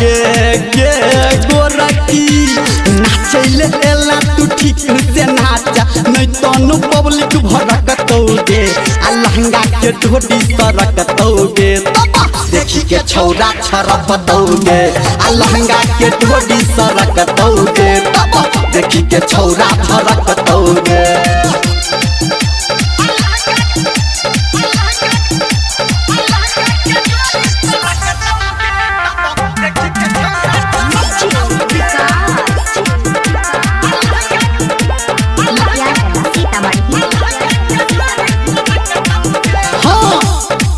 गे गोरकी नाचैले एला तू ठीक से नाचा नहीं तनु पब्लिक भड़कतौगे आ लहंगा के ढोडी सरकतौगे देखी के छौरा छरपतौगे आ लहंगा के ढोडी सरकतौगे देखी के छौरा छरकतौगे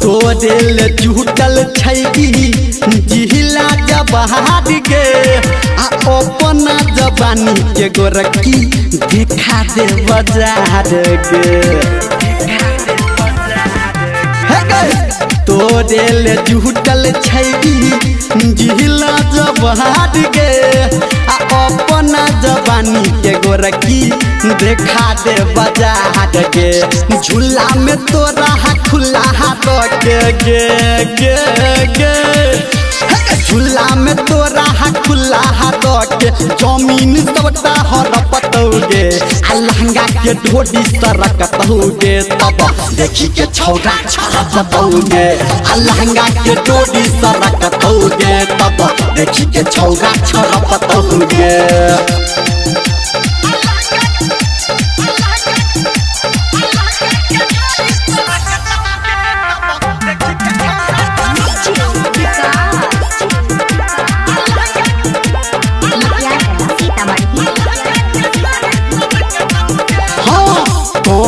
तोरेल जुटल छैगी जिहिला जबहार गे आ अपना जवानी के गोरकी दिखा दे बाजार गे तोरेल जुटल छैगी जिहिला जबहार गे आ अपना जवानी के गोरकी देखा दे बाजार गे झूला में तोरा खुला हाथ गे झूला में तोरा खुला हाथ के जमीन सबटा हड़पतौगे आ लहंगा के ढोडी सरकतौगे तब देखी के छौरा छरपतौगे आ लहंगा के ढोडी सरकतौगे तब देखी के छौरा छरपतौगे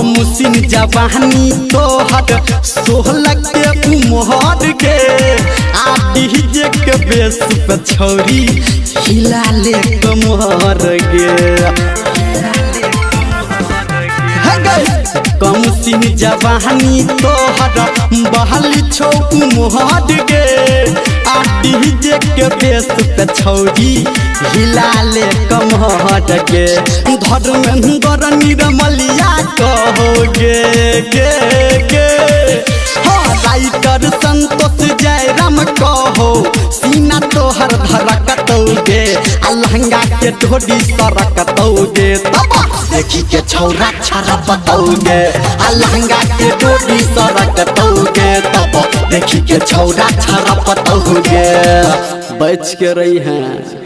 मुसिन जवानी तोहर 16 के उमर के आ डीजे के बेस पे छौरी हिला ले कमर गे कमसिन जवानी तोहर बहली छौ उमर गे आ डीजे के बेस पे छौरी हिला ले कमर गे धर्मेंद्र निरमलिया कहोगे गे राइटर संतोष जयराम कहो सीना तोहर धड़कतौगे आ लहंगा के ढोडी सरकतौगे तब देखी के छौरा छरपतौगे आ लहंगा के ढोडी सरकतौगे तब देखी के छौरा छरपतौगे बच के रही हैं।